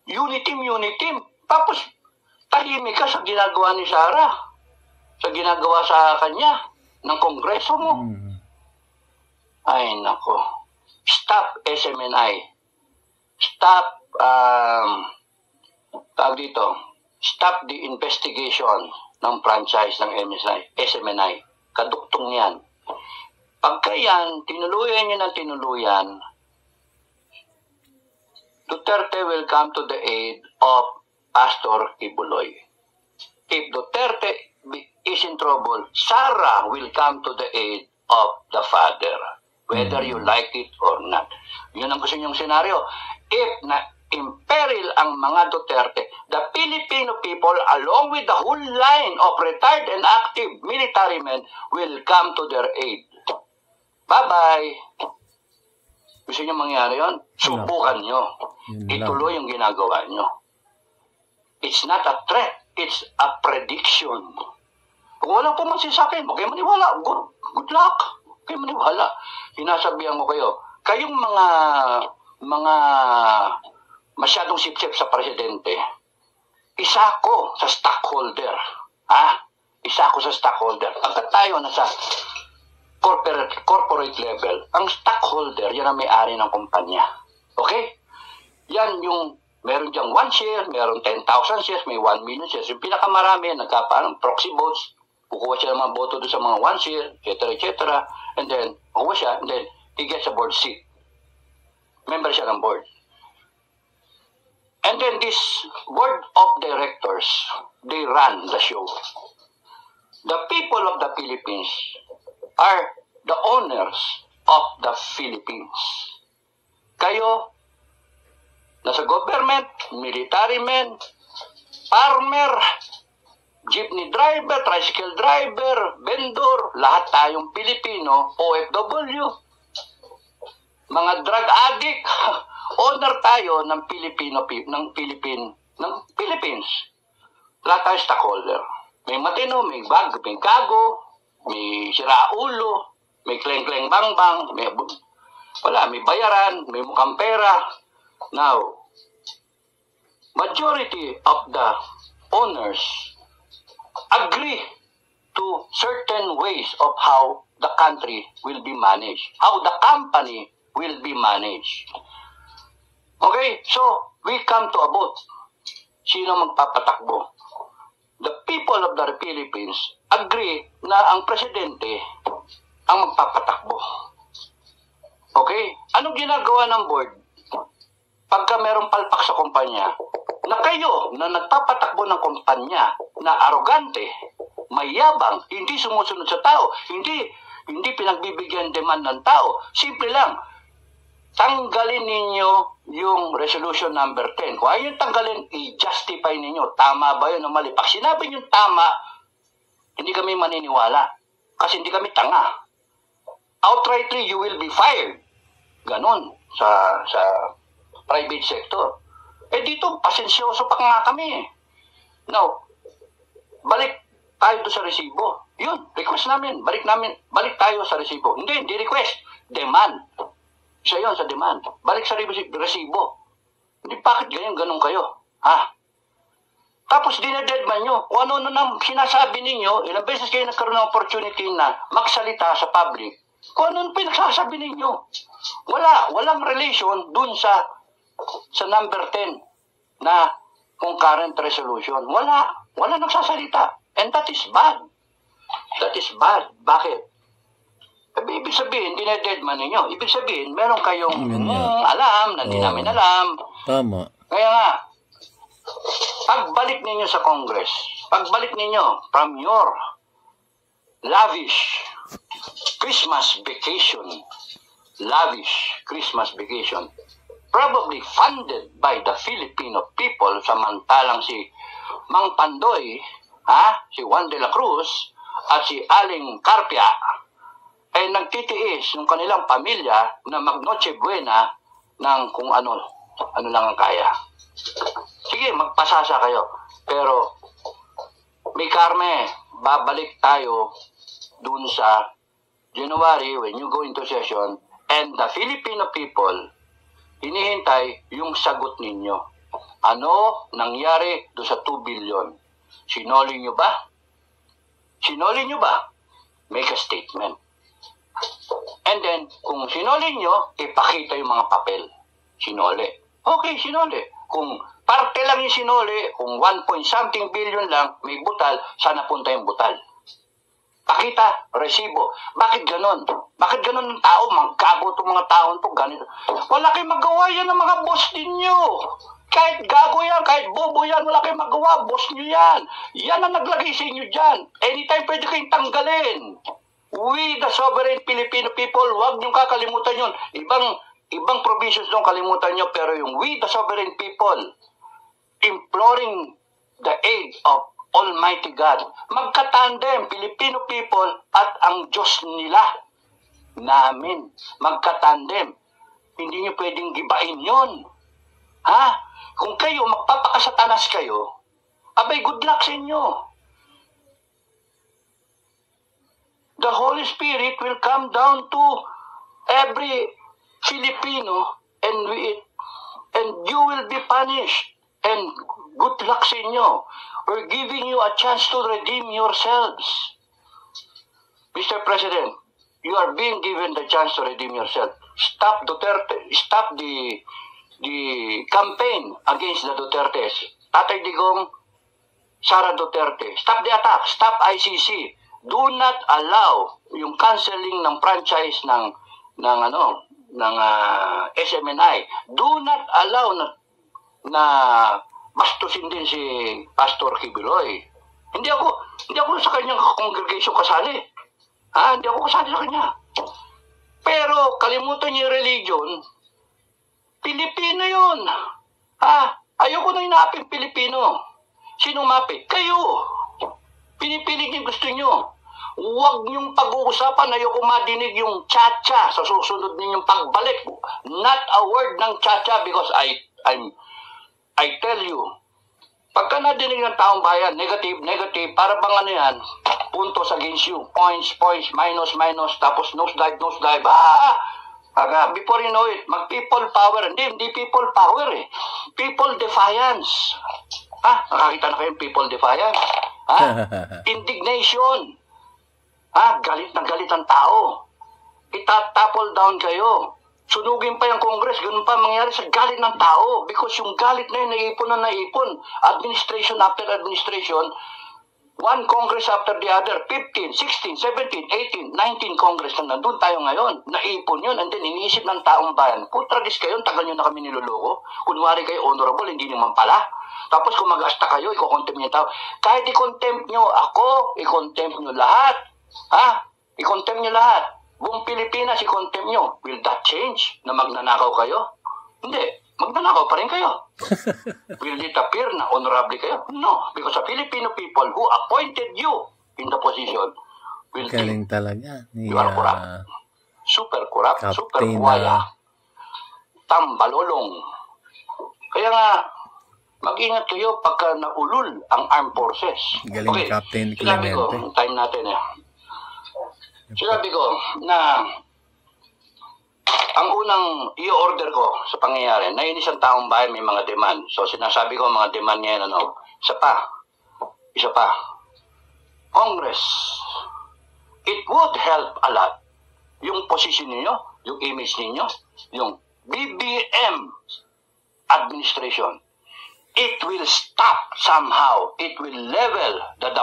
unity team. Tapos, tahimik ka sa ginagawa ni Sara. Sa ginagawa sa kanya, ng kongreso mo. Ay, nako. Stop SMNI. Stop, tawag dito, stop the investigation ng franchise ng SMNI. Kaduktong yan. Pagka yan, tinuluyan nyo ng tinuluyan, Duterte will come to the aid of Pastor Kibuloy. If Duterte is in trouble, Sara will come to the aid of the father. Whether you like it or not. Yun ang gusto niyong senaryo. If na-imperil ang mga Duterte, the Filipino people, along with the whole line of retired and active military men, will come to their aid. Bye-bye. Gusto niyo mangyari yun? Subukan nyo. Ituloy yung ginagawa nyo. It's not a threat. It's a prediction. Kung walang pumansin sa akin, huwag kayo maniwala. Good luck. Huwag kayo maniwala. Hinasabihan ko kayo, kayong mga masyadong sip-sip sa presidente, isa ko sa stockholder. Isa ko sa stockholder. Pagka tayo nasa corporate level, ang stockholder, yan ang may-ari ng kumpanya. Okay? Yan yung, meron diyang 1 share, meron 10,000 shares, may 1 million shares. Yung pinakamarami, nagkaparang proxy votes, kukuha siya ng mga boto doon sa mga 1 share, etc. And then, kukuha siya, and then, he gets a board seat. Member siya ng board. And then this board of directors, they run the show. The people of the Philippines are the owners of the Philippines. Kayo, nasa government, military men, farmer, jeepney driver, tricycle driver, vendor, lahat tayong Pilipino, OFW. Mga drug addict, owner tayo ng Philippines. Lahat tayo stockholder. May matino, may gago, may siraulo, may kleng-kleng bang-bang, may bayaran, may mukhang pera. Now, majority of the owners agree to certain ways of how the country will be managed, how the company will be managed. Okay, so we come to a vote. Sino magpapatakbo? The people of the Philippines agree na ang presidente ang magpapatakbo. Okay? Anong ginagawa ng board? Pagka merong palpak sa kumpanya, na kayo na nagpapatakbo ng kumpanya na arogante, mayabang, hindi sumusunod sa tao, hindi pinagbibigyan demand ng tao, simple lang, tanggalin ninyo yung resolution number 10. Kung ayaw yung tanggalin, i-justify ninyo. Tama ba yun o mali? Pag sinabi nyo tama, hindi kami maniniwala. Kasi hindi kami tanga. Outrightly, you will be fired. Ganon sa private sector. Eh dito, pasensyoso pa nga kami. Now, balik tayo doon sa resibo. Yun, request namin. Balik tayo sa resibo. Hindi request. Demand. Isa yun sa demand. Balik sa resibo. Hindi, bakit ganun kayo? Ha? Tapos dinededman nyo. Kung ano nang sinasabi ninyo, ilang beses kayo nagkaroon ng opportunity na magsalita sa public. Kung ano pinagsasabi ninyo. Walang relation dun sa number 10 na concurrent resolution. Wala nagsasalita. And that is bad. That is bad. Bakit? Ibig sabihin, dinededman ninyo. Ibig sabihin, meron kayong alam na hindi namin alam. Tama. Kaya nga, pagbalik ninyo sa Congress, pagbalik ninyo from your lavish Christmas vacation, probably funded by the Filipino people, samantalang si Mang Pandoy, si Juan de la Cruz, at si Aling Carpia, ay nagtitiis ng kanilang pamilya na mag-Noche Buena ng kung ano lang ang kaya. Sige, magpasasa kayo. Pero, may karme, babalik tayo dun sa January when you go into session and the Filipino people hinihintay yung sagot ninyo. Ano nangyari doon sa 2 billion? Sinoli nyo ba? Make a statement. And then, kung sinoli nyo, ipakita yung mga papel. Sinoli. Okay, sinoli. Kung parte lang yung sinoli, kung 1 billion lang, may butal, sana punta yung butal. Pakita, resibo. Bakit ganon? Bakit ganon ng tao? Manggago itong mga taon to, ganito. Wala kayong magawa yan ng mga boss ninyo. Kahit gago yan, kahit bobo yan, wala kayong magawa. Boss nyo yan. Yan ang naglagay sa inyo dyan. Anytime pwede kayong tanggalin. We, the sovereign Filipino people, huwag niyong kakalimutan yun. Ibang provisions nung kalimutan niyo, pero yung we, the sovereign people, imploring the aid of Almighty God. Magkatandem, Filipino people at ang Diyos nila, namin. Magkatandem. Hindi niyo pwedeng gibain yun. Ha? Kung kayo, magpapakasatanas kayo, abay, good luck sa inyo. The Holy Spirit will come down to every Filipino and you will be punished. And good luck sa inyo. We're giving you a chance to redeem yourselves. Mr. President, you are being given the chance to redeem yourself. Stop Duterte. Stop the campaign against the Dutertes. Tatay Digong, Sara Duterte. Stop the attack. Stop ICC. Do not allow yung canceling ng franchise ng SMNI. Do not allow na bastusin din si Pastor Kibuloy. Hindi ako sa kanyang congregation kasali. Hindi ako kasali sa kanya. Pero kalimutan niyo yung religion, Pilipino yun. Ayoko na inapit Pilipino. Sino mapit? Kayo. Pinipilit niyo gusto niyo. Huwag niyong pag-uusapan, ayoko madinig yung cha-cha sa susunod ninyong pagbalik. Not a word ng cha-cha because I tell you, pagka nadinig ng taong bayan, negative, para bang ano yan, puntos against you, points, minus, tapos nose dive, before you know it, mag-people power, hindi people power eh, people defiance. Nakakita na kayong people defiance? Indignation. Galit na galit ang tao. Itatapol down kayo. Sunugin pa yung Congress, ganun pa mangyari sa galit ng tao. Because yung galit na yun, naipon. Administration after administration, one Congress after the other, 15, 16, 17, 18, 19 Congress na nandun tayo ngayon. Naipon yun, and then iniisip ng taong bayan, putragis kayo, tagal nyo na kami niloloko. Kunwari kayo honorable, hindi naman pala. Tapos kung mag-asta kayo, iko-contempt nyo yung tao. Kahit i-contempt nyo ako, i-contempt nyo lahat. I-contempt nyo lahat. Buong Pilipinas, i-contempt nyo. Will that change na magnanakaw kayo? Hindi. Magnanakaw pa rin kayo. Will it appear na honorable kayo? No. Because the Filipino people who appointed you in the position will Galing think talaga. you are corrupt. Super corrupt, super buwaya. Tambalolong. Kaya nga, mag-ingat kayo pagka naulul ang armed forces. Galing Captain Sinabi ko, Clemente. time natin Sinabi ko na ang unang i-order ko sa pangyayari, nainis ang taong bayan, may mga demand. So sinasabi ko mga demand niya, isa pa. Congress, it would help a lot. Yung position ninyo, yung image ninyo, yung BBM administration, it will stop somehow. It will level the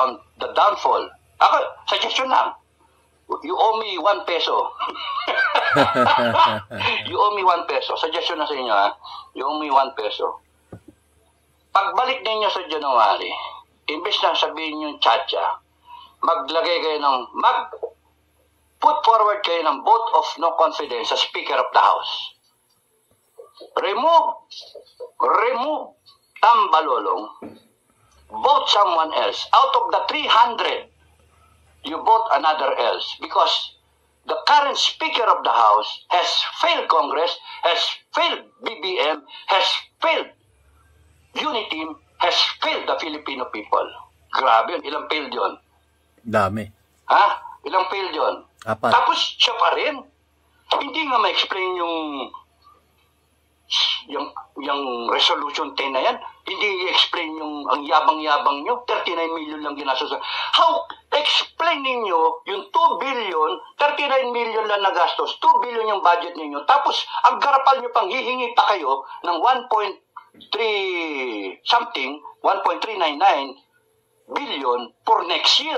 downfall. Ako, suggestion lang. You owe me 1 peso. You owe me 1 peso. Suggestion na sa inyo, You owe me 1 peso. Pagbalik ninyo sa January, imbes na sabihin yung cha-cha, maglagay kayo put forward kayo ng vote of no confidence sa Speaker of the House. Remove Tambalolong. Vote someone else. Out of the 300, you vote another else because the current Speaker of the House has failed Congress, has failed BBM, has failed Unity, has failed the Filipino people. Grabe yun. Ilang failed yun? Dami. Ilang failed yun? 4. Tapos siya pa rin. Hindi nga ma-explain yung resolution 10 na yan. Hindi i-explain ang yabang-yabang nyo. 39 million lang ginastos. How explain ninyo yung 2 billion, 39 million lang nagastos, 2 billion yung budget ninyo, tapos ang garapal nyo pang hihingi pa kayo ng 1.3 something, 1.399 billion for next year.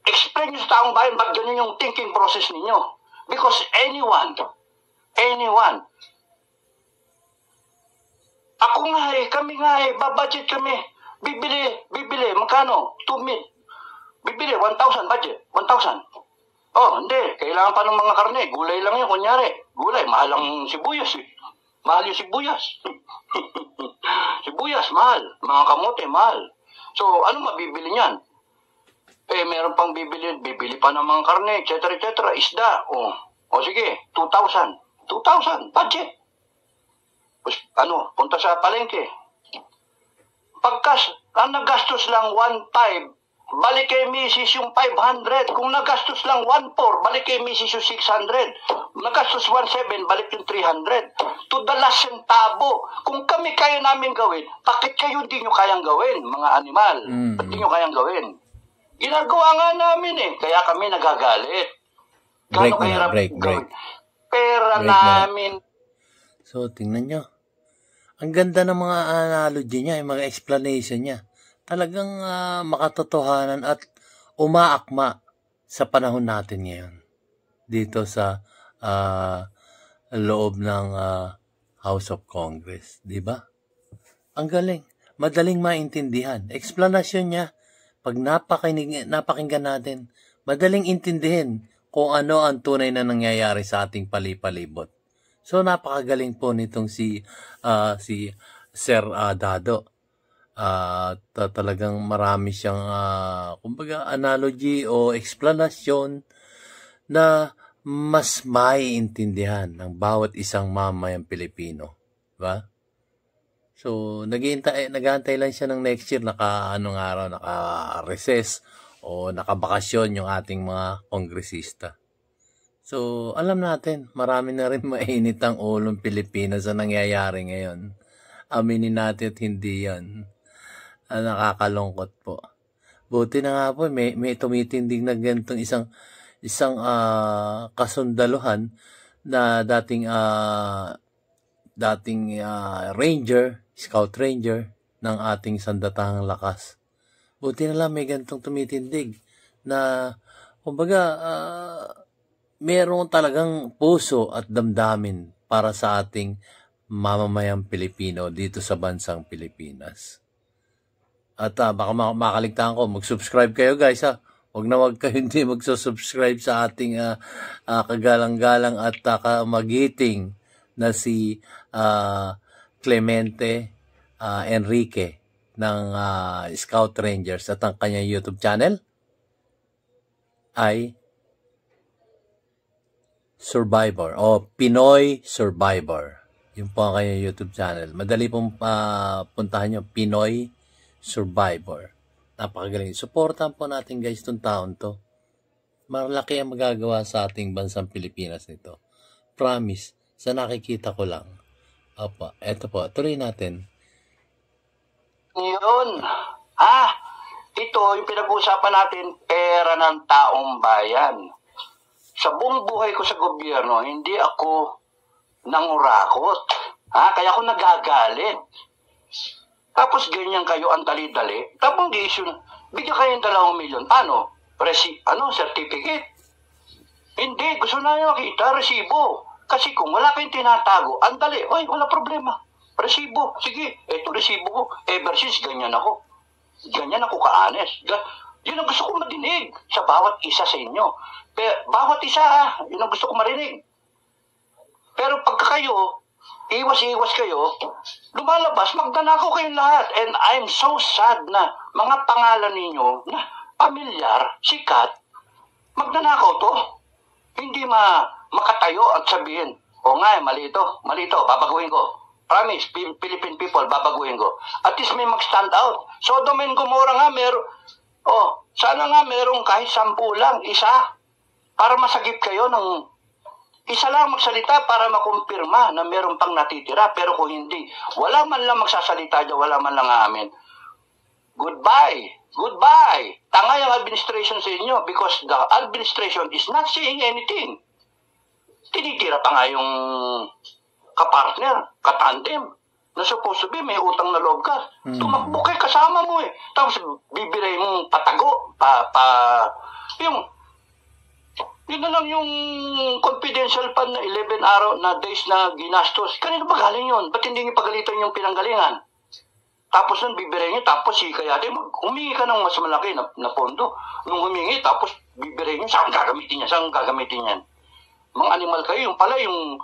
Explain nyo sa taong bayan ba't ganyan yung thinking process ninyo. Because anyone, ako nga kami nga babudget kami. Bibili, magkano? 2 mil. Bibili, 1,000 budget. 1,000. Hindi. Kailangan pa ng mga karne. Gulay lang yun, kunyari. Gulay, mahal ang sibuyas Mahal yung sibuyas. Sibuyas, mahal. Mga kamote, mahal. So, ano mabibili niyan? Meron pang bibili pa ng mga karne, etc. Isda. Sige, 2,000. 2,000, budget. Punta sa palengke. Ang nagastos lang 1.5, balik kay misis yung 500. Kung nagastos lang 1.4, balik kay misis yung 600. Nagastos 1.7, balik yung 300. To the last centavo. Kung kami kaya namin gawin, bakit kayo di nyo kayang gawin, mga animal? Bakit di nyo kayang gawin? Ginagawa nga namin kaya kami nagagalit. Break. Pera namin. So, tingnan nyo. Ang ganda ng mga analogy niya, yung mga explanation niya. Talagang makatotohanan at umaakma sa panahon natin ngayon. Dito sa loob ng House of Congress. Diba? Ang galing. Madaling maintindihan. Explanation niya, pag napakinggan natin, madaling intindihin kung ano ang tunay na nangyayari sa ating palipalibot. So napakagaling po nitong si Sir Dado. Talagang marami siyang, kumbaga, analogy o explanation na mas maiintindihan ng bawat isang mamayang Pilipino. Diba? So, nag-aantay lang siya ng next year, naka-recess o nakabakasyon yung ating mga kongresista. So, alam natin, marami na rin mainit ang ulong Pilipinas sa nangyayari ngayon. Aminin natin at hindi yan. Nakakalungkot po. Buti na nga po, may tumitindig na ganitong isang kasundaluhan na dating ranger, scout ranger ng ating sandatahang lakas. Buti na lang may ganitong tumitindig na kumbaga meron talagang puso at damdamin para sa ating mamamayang Pilipino dito sa bansang Pilipinas. At baka makaligtaan ko, mag-subscribe kayo guys ha. Huwag kayo hindi magsusubscribe sa ating kagalang-galang at magiting na si Clemente Enrique ng Scout Rangers at ang kanyang YouTube channel ay Survivor o Pinoy Survivor. Yun po ang kanyang YouTube channel. Madali pong puntahan nyo, Pinoy Survivor. Napakagaling. Supportan po natin guys itong taon to. Malaki ang magagawa sa ating bansang Pilipinas nito. Promise. Sa nakikita ko lang. Opo, eto po. Tuloy natin. Yun. Ito yung pinag-uusapan natin, pera ng taong bayan. Sa buong buhay ko sa gobyerno, hindi ako nangurakot. Kaya ako nagagalit. Tapos ganyan kayo ang dali-dali. Tapos issue, bigyan kayo ng 2 milyon. Paano? Certificate? Hindi, gusto na nyo makita, resibo. Kasi kung wala kayong tinatago, ang dali, wala problema. Resibo, sige, eto resibo ko. Ever since, ganyan ako. Ganyan ako ka-honest. Yun ang gusto ko madinig sa bawat isa sa inyo. Bawat isa, yun ang gusto ko marinig. Pero pagka kayo, iwas-iwas kayo, lumalabas, magnanakaw kayong lahat. And I'm so sad na mga pangalan ninyo na pamilyar, sikat, magnanakaw to. Hindi makatayo at sabihin, mali ito, babaguhin ko. Promise, Philippine people, babaguhin ko. At least may mag-stand out. Sodom and Gomorrah nga, sana nga merong kahit 10 lang, isa, para masagip kayo ng isa lang magsalita para makumpirma na meron pang natitira. Pero kung hindi, wala man lang magsasalita dyan, wala man lang amin. Goodbye. Tangay ang administration sa inyo because the administration is not saying anything. Tinitira pa nga yung kapartner, katandem, na supposed to be may utang na loob ka. Tumakbo kayo, kasama mo eh. Tapos bibiray mong patago, yun na lang yung confidential fund na 11 araw na days na ginastos. Kanino ba galing yun? Ba't hindi nyo pagalitan yung pinanggalingan? Tapos nun, bibiray nyo, tapos kaya humingi ka ng mas malaki na pondo. Nung humingi, tapos bibiray nyo, saan gagamitin yan? Mga animal kayo, yung pala, yung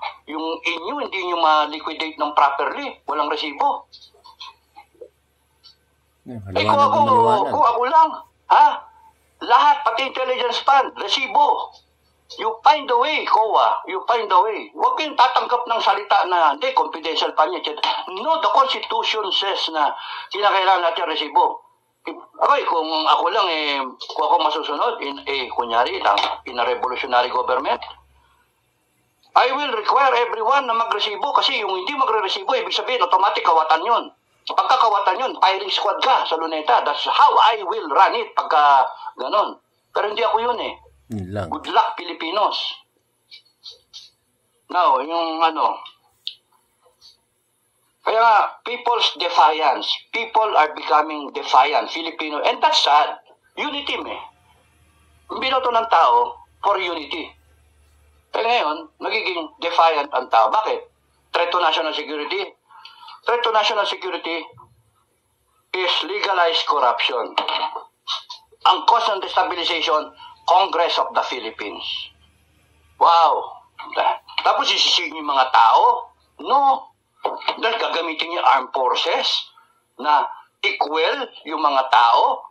inyo, hindi nyo ma-liquidate ng properly. Walang resibo. Kung ako lang, lahat, pati intelligence fund, resibo. You find a way, COA. You find a way. Huwag kayong tatanggap ng salita na, hindi, confidential pa niya. No, the Constitution says na kinakailangan natin resibo. Okay, kung ako lang, kung ako masusunod, kunyari lang, in a revolutionary government, I will require everyone na magresibo kasi yung hindi magre-resibo, ibig sabihin, automatic kawatan yun. Pagka kawatan yun, firing squad ka sa luneta. That's how I will run it pagka ganon. Pero hindi ako yun eh. Good luck, Filipinos. Now, yung kaya people's defiance. People are becoming defiant, Filipino. And that's sad. Unity binoto ng tao for unity. Pero ngayon, nagiging defiant ang tao. Bakit? Threat to national security. Threat to national security is legalized corruption. Ang cause ng destabilization, Congress of the Philippines. Wow! Tapos isisihin yung mga tao? No. Dahil gagamitin yung armed forces na equal yung mga tao,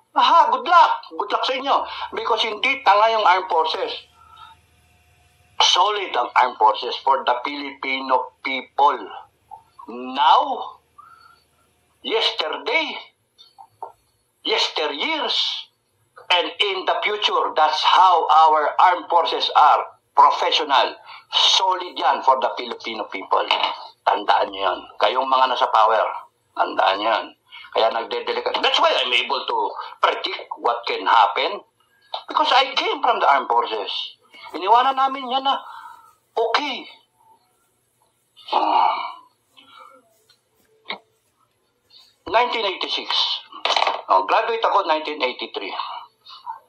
good luck. Good luck sa inyo. Because hindi tanga yung armed forces. Solid ang armed forces for the Filipino people. Now, yesterday, yesteryears, and in the future, that's how our armed forces are. Professional. Solid yan for the Filipino people. Tandaan nyo yan. Kayong mga nasa power, tandaan nyo yan. Kaya nagde-delicate. That's why I'm able to predict what can happen. Because I came from the armed forces. Iniwanan namin yan na okay. 1986. Graduate ako 1983.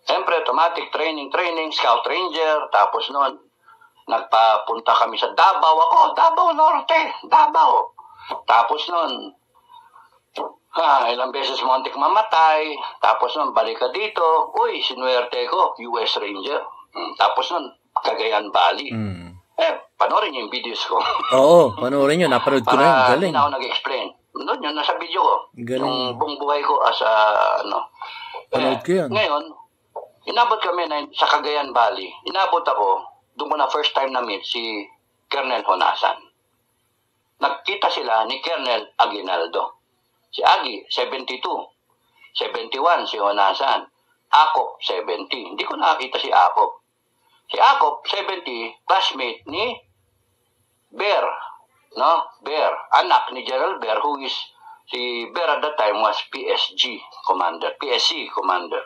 Siyempre, automatic training, scout ranger. Tapos noon, nagpapunta kami sa Davao ako. Davao Norte. Davao. Tapos noon, ilang beses muntik mamatay. Tapos noon, balik ka dito. Uy, sinuwerte ko, US Ranger. Tapos noon, Cagayan Valley. Panoorin niyo yung videos ko. Oo, panoorin niyo. Napanood ko na yun. Galing. Hindi na ako nag-explain. Noon yun, nasa video ko. Galing. Yung buong buhay ko as a, Panood ko yun. Ngayon, inabot kami sa Cagayan Valley. Inabot ako, doon ko na first time na meet si Colonel Honasan. Nagkita sila ni Colonel Aguinaldo. Si Agi, 72. 71, si Honasan. Akop, 70. Hindi ko nakakita si Akop. Si Akop, 70, classmate ni Bear. No? Bear. Anak ni Gerald Bear, who is, si Bear at that time was PSC commander.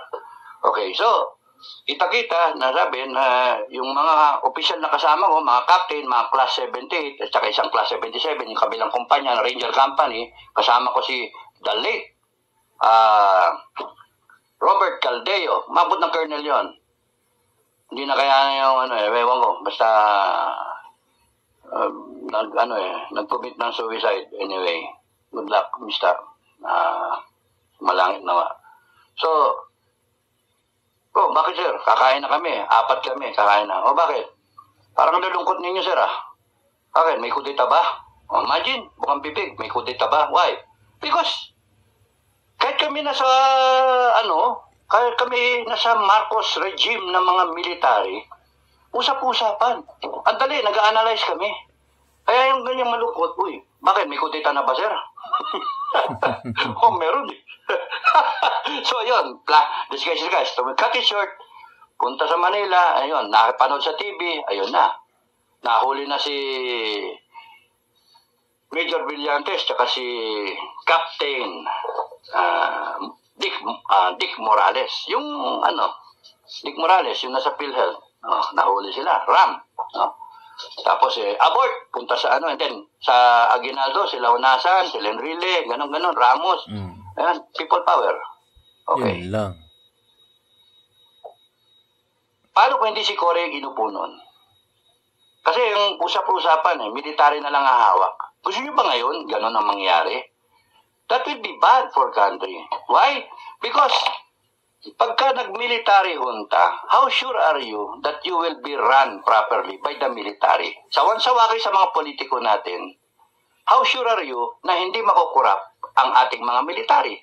Okay, so, kita-kita, nasabi na yung mga official na kasama ko, mga captain, mga class 78, at saka isang class 77, yung kabilang kumpanya ng Ranger Company, kasama ko si the late Robert Caldeo, mabot ng colonel yon. Hindi na kaya yung ewan ko, basta nag-commit ng suicide anyway. Good luck, mister. Malangit nawa. So, bakit sir? Kakain na kami. 4 kami, kakain na. Bakit? Parang nalulungkot ninyo sir Bakit? May kudeta ba? Imagine, bukang bibig, may kudeta ba? Why? Because, kahit kami nasa, kahit kami nasa Marcos regime ng mga military, usap-usapan. Ang dali, nag-analyze kami. Kaya yung ganyang malungkot, bakit? May kudeta na ba sir? Meron eh. So, yun. Guys, to cut it short, punta sa Manila, ayun, nakapanood sa TV, ayun na. Nahuli na si Major Brillantes, tsaka si Captain Dick Morales. Yung, Dick Morales, yung nasa PhilHealth, nahuli sila. Ram. Tapos, abort, punta sa and then, sa Aguinaldo, sila Honasan, sila Enrile, ganon, Ramos. Ayan, people power. Okay. Yun lang. Paano kung hindi si Cory ang inupo nun? Kasi yung usap-usapan, military na lang hahawak. Gusto nyo ba ngayon, ganon ang mangyari? That will be bad for country. Why? Because, pagka nag-military junta, how sure are you that you will be run properly by the military? Sawan-sawa kayo sa mga politiko natin, how sure are you na hindi makukurap ang ating mga military?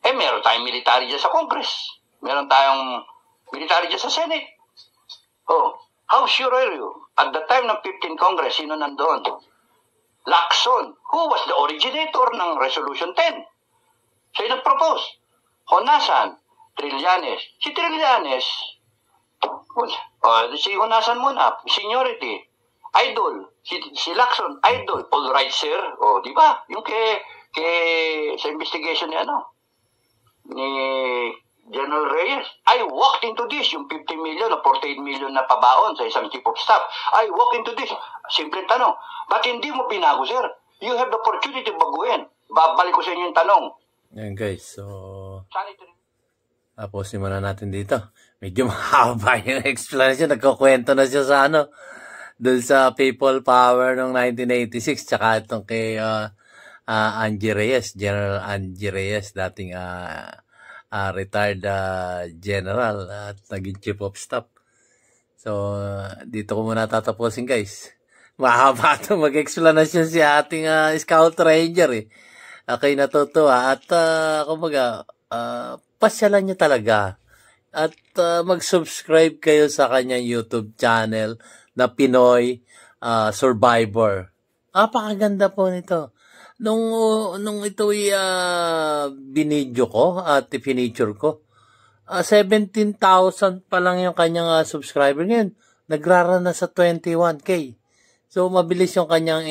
Meron tayong military dyan sa Congress. Meron tayong military dyan sa Senate. How sure are you? At the time ng 15th Congress, sino nandoon? Lacson, who was the originator ng Resolution 10. Siya nag-propose. Honasan, Trillanes. Si Trillanes, si Honasan muna, seniority, idol. Si Lacson, idol. All right, sir. Di ba? Yung sa investigation ni General Reyes. I walked into this, yung 50 million o 48 million na pabaon sa isang chief of staff. I walked into this. Simpleng tanong. Ba't hindi mo binago, sir? You have the opportunity to baguhin. Babalik ko sa inyo yung tanong. Yan guys, so tapusin muna natin dito. Medyo mahaba yung explanation. Nagkukwento na siya sa dun sa People Power noong 1986 tsaka itong kay Angie Reyes, General Angie Reyes, dating retired general at naging chief of staff. So, dito ko muna tatapusin guys. Mahaba ito mag-explanation si ating Scout Ranger Ako'y natutuwa at kumbaga, pasyalan niyo talaga. At mag-subscribe kayo sa kanyang YouTube channel na Pinoy Survivor. Napakaganda po nito. Nung ito'y binidyo ko at i-feature ko, 17,000 pa lang yung kanyang subscriber. Ngayon, nagrarana sa 21K. So, mabilis yung kanyang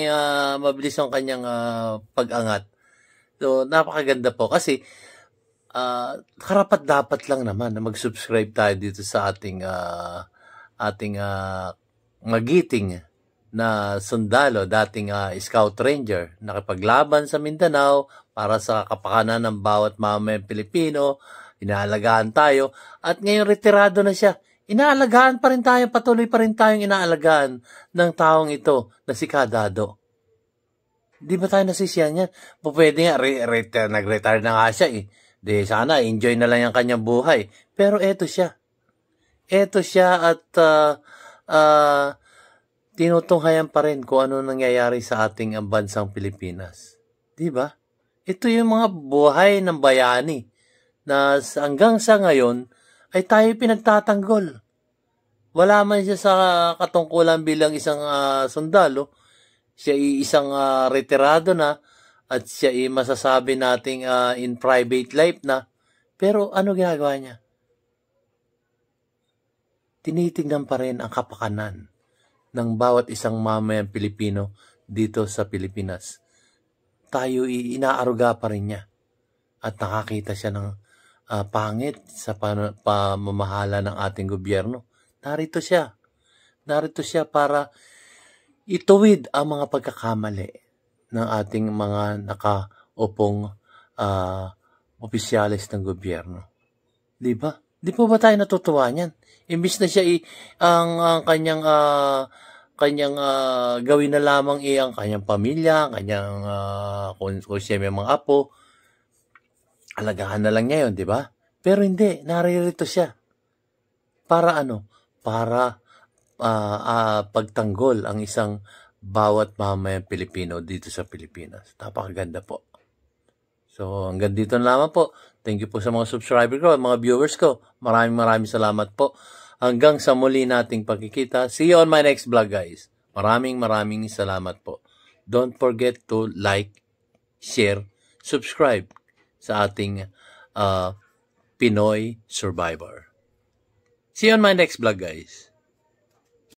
pag-angat. So, napakaganda po kasi karapat dapat lang naman na mag-subscribe tayo dito sa ating magiting na sundalo, dating Scout Ranger, nakipaglaban sa Mindanao para sa kapakanan ng bawat mamamayang Pilipino, inaalagaan tayo, at ngayon retirado na siya. Inaalagaan pa rin tayo, patuloy pa rin tayong inaalagaan ng taong ito na si Kadado. Di ba tayo nasisiyan yan? Pwede nga, nag-retire na nga siya eh. Di sana, enjoy na lang yung kanyang buhay. Pero eto siya. Eto siya at tinutunghayan pa rin kung ano nangyayari sa ating bansang Pilipinas. Di ba? Ito yung mga buhay ng bayani na hanggang sa ngayon ay tayo pinagtatanggol. Wala man siya sa katungkulan bilang isang sundalo. Siya ay isang retirado na at siya ay masasabi nating in private life na. Pero ano ginagawa niya? Tinitignan pa rin ang kapakanan ng bawat isang mamayang Pilipino dito sa Pilipinas. Tayo inaaruga pa rin niya at nakakita siya ng pangit sa pamamahala ng ating gobyerno. Narito siya. Narito siya para ituwid ang mga pagkakamali ng ating mga nakaupong opisyalis ng gobyerno. Di ba? Di po ba tayo natutuwa niyan? Imbis na siya ang kanyang gawin na lamang ang kanyang pamilya, kanyang kung siya may mga apo, alagaan na lang niya yun, di ba? Pero hindi, naririto siya. Para ano? Para pagtanggol ang isang bawat mamayang Pilipino dito sa Pilipinas. Napakaganda po. So, hanggang dito na lamang po. Thank you po sa mga subscriber ko, mga viewers ko. Maraming salamat po. Hanggang sa muli nating pagkikita. See you on my next vlog, guys. Maraming salamat po. Don't forget to like, share, subscribe sa ating Pinoy Survivor. See you on my next vlog, guys.